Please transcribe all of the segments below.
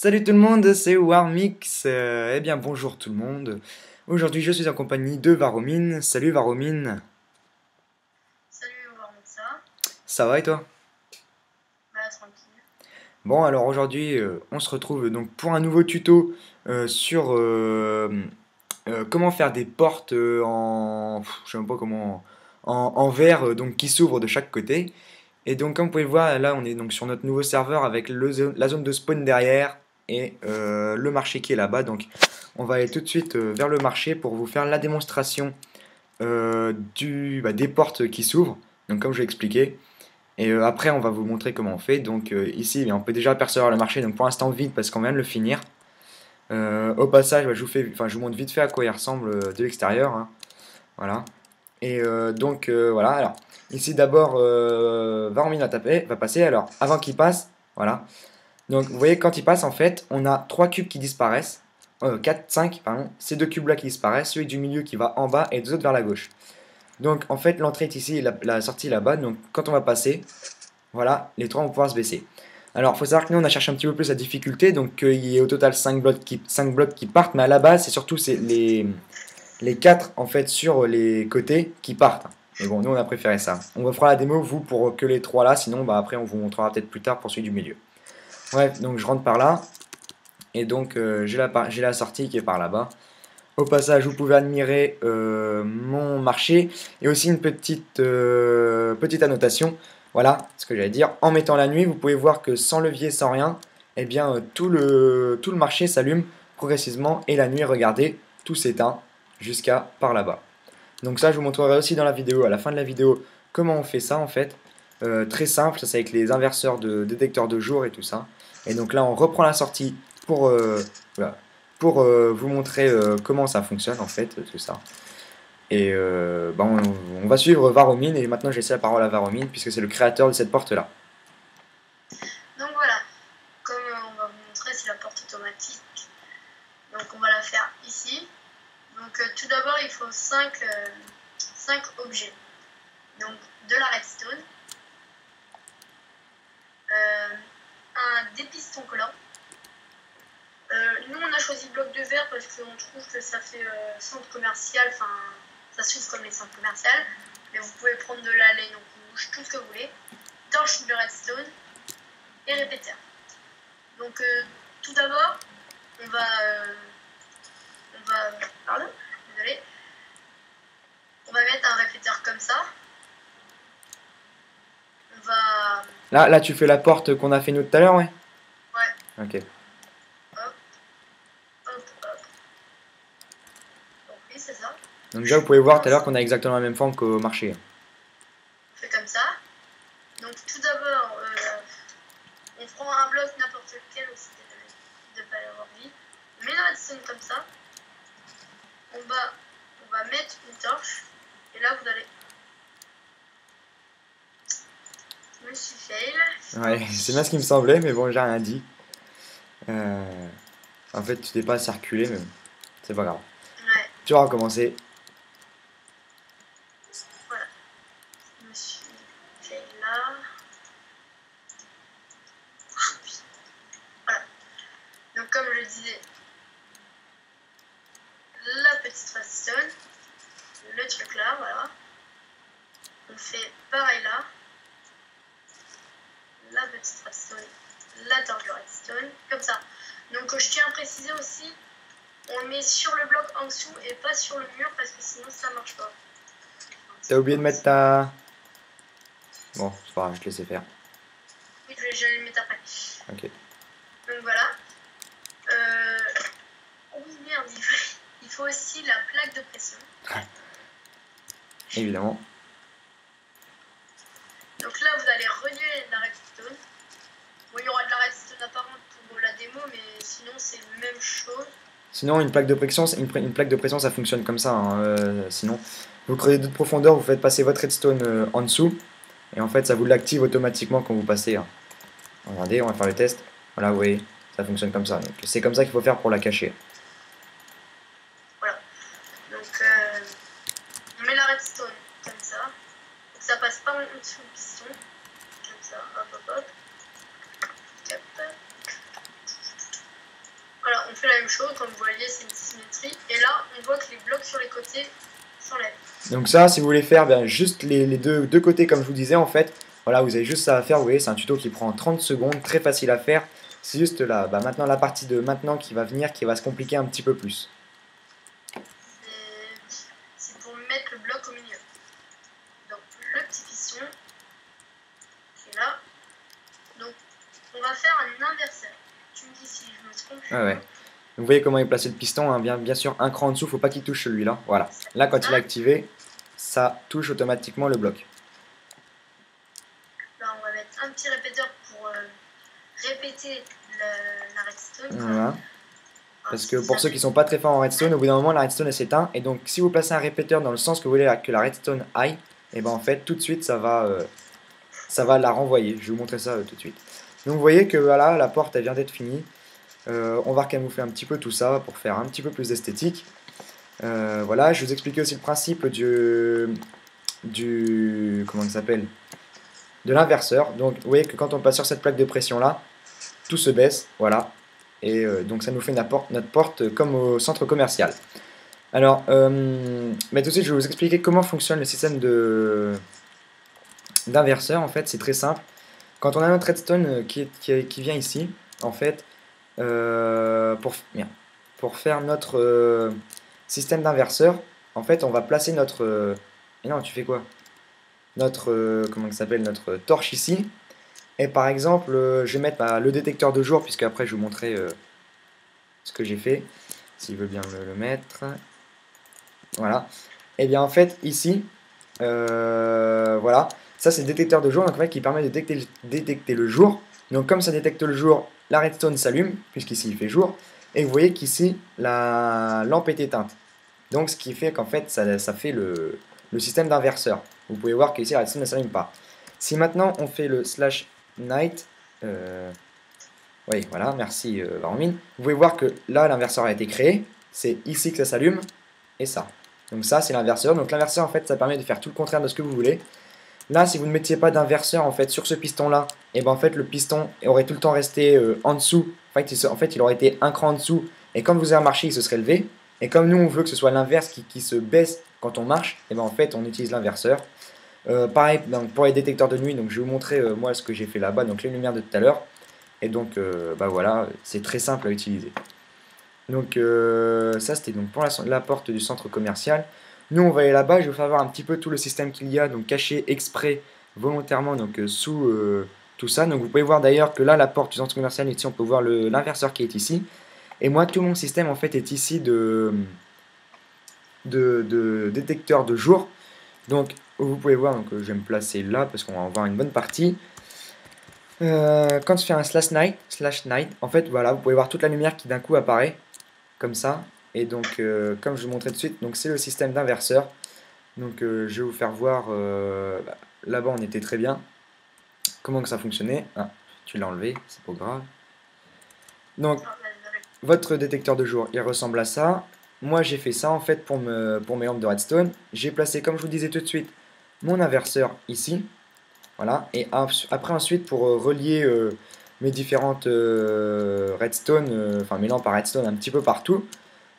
Salut tout le monde, c'est Warmix. Eh bien bonjour tout le monde. Aujourd'hui je suis en compagnie de Varomine. Salut Varomine. Salut Warmixa, Ça va et toi? bah tranquille. Bon alors aujourd'hui on se retrouve donc pour un nouveau tuto sur comment faire des portes je sais même pas comment en verre donc qui s'ouvrent de chaque côté. Et donc comme vous pouvez le voir là on est donc sur notre nouveau serveur avec la zone de spawn derrière et le marché qui est là-bas. Donc on va aller tout de suite vers le marché pour vous faire la démonstration des portes qui s'ouvrent, donc comme je l'ai expliqué. Et après, on va vous montrer comment on fait. Donc ici, on peut déjà apercevoir le marché, donc pour l'instant vide parce qu'on vient de le finir. Au passage, je vous montre vite fait à quoi il ressemble de l'extérieur, hein. Voilà. Et voilà. Alors, ici d'abord, Varmin va passer. Alors, avant qu'il passe, voilà. Donc, vous voyez, quand il passe, en fait, on a 3 cubes qui disparaissent. 4, 5, pardon. Ces deux cubes-là qui disparaissent, celui du milieu qui va en bas et deux autres vers la gauche. Donc, en fait, l'entrée est ici et la sortie là-bas. Donc, quand on va passer, voilà, les trois vont pouvoir se baisser. Alors, il faut savoir que nous, on a cherché un petit peu plus la difficulté. Donc, il y a au total 5 blocs qui partent. Mais à la base, c'est surtout les 4 en fait sur les côtés qui partent. Mais bon, nous, on a préféré ça. On vous fera la démo, vous, pour que les 3 là. Sinon, bah, après, on vous montrera peut-être plus tard pour celui du milieu. Bref, donc je rentre par là. Et donc, j'ai la sortie qui est par là-bas. Au passage, vous pouvez admirer mon marché et aussi une petite annotation. Voilà ce que j'allais dire. En mettant la nuit, vous pouvez voir que sans levier, sans rien, eh bien, tout le marché s'allume progressivement et la nuit, regardez, tout s'éteint jusqu'à par là-bas. Donc ça, je vous montrerai aussi dans la vidéo, à la fin de la vidéo, comment on fait ça en fait. Très simple, ça c'est avec les inverseurs de détecteurs de jour et tout ça. Et donc là, on reprend la sortie pour, voilà, pour vous montrer comment ça fonctionne en fait, tout ça. Et on va suivre Varomine et maintenant je laisse la parole à Varomine puisque c'est le créateur de cette porte-là. Donc voilà, comme on va vous montrer, c'est la porte automatique. Donc on va la faire ici. Donc tout d'abord, il faut 5 objets. Donc de la redstone, des pistons collants. Nous, on a choisi bloc de verre parce qu'on trouve que ça fait centre commercial, enfin, ça s'ouvre comme les centres commerciales. Mais vous pouvez prendre de la laine en rouge, tout ce que vous voulez. Torche de redstone et répéteur. Donc tout d'abord, on va, pardon, désolé, on va mettre un répéteur comme ça. On va, Là, tu fais la porte qu'on a fait nous tout à l'heure, ouais? ouais, Ok. hop, hop, hop. Donc oui, c'est ça. Donc déjà, vous pouvez voir tout à l'heure qu'on a exactement la même forme qu'au marché. On fait comme ça. Donc tout d'abord, on prend un bloc n'importe lequel aussi, de ne pas l'avoir dit. On met la redstone comme ça. En bas, on va mettre une torche. Et là, vous allez... Je me suis fail. Ouais, c'est bien ce qui me semblait, mais bon, j'ai rien dit. En fait, tu t'es pas circulé, mais bon, c'est pas grave. Ouais, Tu vas recommencer. voilà. Je me suis fait là. Voilà. Donc comme je disais, la petite redstone, le truc là, voilà. On fait pareil là. La petite redstone, la torche de redstone, comme ça. Donc je tiens à préciser aussi, on le met sur le bloc en dessous et pas sur le mur parce que sinon ça marche pas. T'as oublié de mettre ta... Bon, c'est pas grave, je te laissais faire. Oui, je vais le mettre après. Ok. Donc voilà. Oui, merde, il faut aussi la plaque de pression. Évidemment. Donc là, vous allez relier la redstone. Bon, il y aura de la redstone apparente pour la démo, mais sinon c'est la même chose. Sinon, une plaque de pression, une plaque de pression, ça fonctionne comme ça, hein. Sinon, vous creusez de profondeur, vous faites passer votre redstone en dessous, et en fait, ça vous l'active automatiquement quand vous passez, hein. Regardez, on va faire le test. Voilà, vous voyez, ça fonctionne comme ça. Donc, c'est comme ça qu'il faut faire pour la cacher. Voilà. Donc on met la redstone comme ça. Donc ça passe pas en dessous du piston. Comme ça, hop hop hop. Hop. même chose, comme vous voyez, c'est une symétrie. Et là, on voit que les blocs sur les côtés s'enlèvent. Donc ça, si vous voulez faire juste les deux côtés, comme je vous disais, en fait, voilà, vous avez juste ça à faire. Vous voyez, c'est un tuto qui prend 30 secondes, très facile à faire. C'est juste là, maintenant la partie de maintenant qui va venir, qui va se compliquer un petit peu plus. C'est pour mettre le bloc au milieu. Donc le petit piston qui est là. Donc on va faire un inverseur. Tu me dis si je me trompe. Ah ouais. Vous voyez comment il placer le piston, hein. Bien sûr, un cran en dessous, faut pas qu'il touche celui-là. Voilà. Là, quand il est activé, ça touche automatiquement le bloc. Là, on va mettre un petit répéteur pour répéter la redstone. Voilà. Parce que pour ceux qui sont pas très forts en redstone, au bout d'un moment, la redstone elle s'éteint. Et donc, si vous placez un répéteur dans le sens que vous voulez que la redstone aille, et ben en fait, tout de suite, ça va la renvoyer. Je vais vous montrer ça tout de suite. Donc, vous voyez que voilà, la porte elle vient d'être finie. On va recamoufler un petit peu tout ça pour faire un petit peu plus d'esthétique. Voilà, je vous expliquais aussi le principe comment ça s'appelle, de l'inverseur. Donc vous voyez que quand on passe sur cette plaque de pression là, tout se baisse, voilà. Et donc ça nous fait notre porte comme au centre commercial. Alors, mais tout de suite je vais vous expliquer comment fonctionne le système d'inverseur. En fait, c'est très simple. Quand on a notre redstone qui vient ici, en fait, pour faire notre système d'inverseur, en fait, on va placer notre... Et non, tu fais quoi? Notre, comment ça s'appelle, notre torche ici. Et par exemple, je vais mettre le détecteur de jour, puisque après je vais vous montrer ce que j'ai fait, s'il veut bien le mettre. Voilà. Et bien en fait, ici, voilà, ça c'est le détecteur de jour, donc en fait, qui permet de détecter le jour. Donc comme ça détecte le jour, la redstone s'allume, puisqu'ici il fait jour, et vous voyez qu'ici la lampe est éteinte. Donc ce qui fait qu'en fait ça fait le système d'inverseur. Vous pouvez voir qu'ici la redstone ne s'allume pas. Si maintenant on fait le /night, oui voilà, merci Varmine, vous pouvez voir que là l'inverseur a été créé, c'est ici que ça s'allume, et ça. Donc ça c'est l'inverseur, donc l'inverseur en fait ça permet de faire tout le contraire de ce que vous voulez. Là, si vous ne mettiez pas d'inverseur en fait sur ce piston-là, et ben en fait le piston aurait tout le temps resté en dessous. En fait, il aurait été un cran en dessous. Et quand vous avez marché, il se serait levé. Et comme nous, on veut que ce soit l'inverse qui se baisse quand on marche, et ben en fait, on utilise l'inverseur. Pareil donc, pour les détecteurs de nuit. Donc, je vais vous montrer moi ce que j'ai fait là-bas. Donc, les lumières de tout à l'heure. Et donc, voilà, c'est très simple à utiliser. Donc, ça c'était donc pour la porte du centre commercial. Nous on va aller là-bas, je vais vous faire voir un petit peu tout le système qu'il y a, donc caché exprès, volontairement, donc sous tout ça. Donc vous pouvez voir d'ailleurs que là, la porte du centre commercial, ici on peut voir l'inverseur qui est ici. Et moi, tout mon système en fait est ici de détecteur de jour. Donc vous pouvez voir, donc, je vais me placer là parce qu'on va en voir une bonne partie. Quand je fais un /night, en fait voilà, vous pouvez voir toute la lumière qui d'un coup apparaît, comme ça. Et donc, comme je vous montrais tout de suite, donc c'est le système d'inverseur. Donc, je vais vous faire voir. Là-bas, on était très bien. Comment que ça fonctionnait? Ah, tu l'as enlevé, c'est pas grave. Donc, votre détecteur de jour, il ressemble à ça. Moi, j'ai fait ça en fait pour mes lampes de redstone. J'ai placé, comme je vous disais tout de suite, mon inverseur ici. Voilà. Et après, ensuite, pour relier mes différentes redstone, enfin mes lampes à redstone un petit peu partout.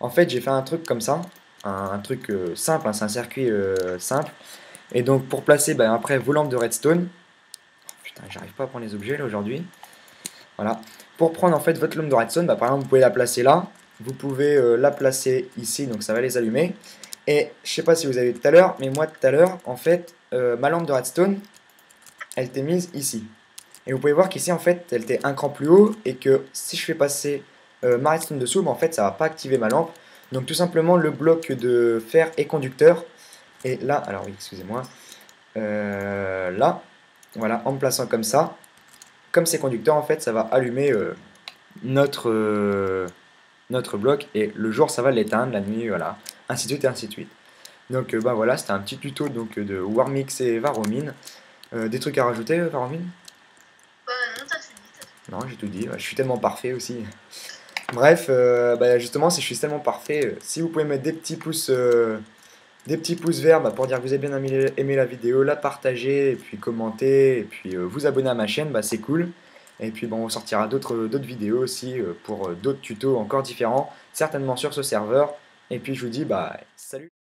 En fait, j'ai fait un truc comme ça, un truc simple, hein, c'est un circuit simple. Et donc, pour placer après vos lampes de redstone, putain, j'arrive pas à prendre les objets là aujourd'hui. Voilà. Pour prendre en fait votre lampe de redstone, par exemple, vous pouvez la placer là, vous pouvez la placer ici, donc ça va les allumer. Et je sais pas si vous avez vu tout à l'heure, mais moi tout à l'heure, en fait, ma lampe de redstone, elle était mise ici. Et vous pouvez voir qu'ici, en fait, elle était un cran plus haut et que si je fais passer ma redstone dessous, en fait, ça va pas activer ma lampe. Donc tout simplement, le bloc de fer est conducteur. Et là, alors oui, excusez-moi, là, voilà, en me plaçant comme ça, comme c'est conducteur, en fait, ça va allumer notre bloc. Et le jour, ça va l'éteindre, la nuit, voilà, ainsi de suite et ainsi de suite. Donc voilà, c'était un petit tuto donc, de Warmix et Varomine. Des trucs à rajouter, Varomine? Non, t'as tout dit. Non, j'ai tout dit, je suis tellement parfait aussi. Bref, justement, si je suis tellement parfait, si vous pouvez mettre des petits pouces verts pour dire que vous avez bien aimé la vidéo, la partager, et puis commenter, et puis vous abonner à ma chaîne, c'est cool. Et puis bon, on sortira d'autres vidéos aussi pour d'autres tutos encore différents, certainement sur ce serveur. Et puis je vous dis bah salut.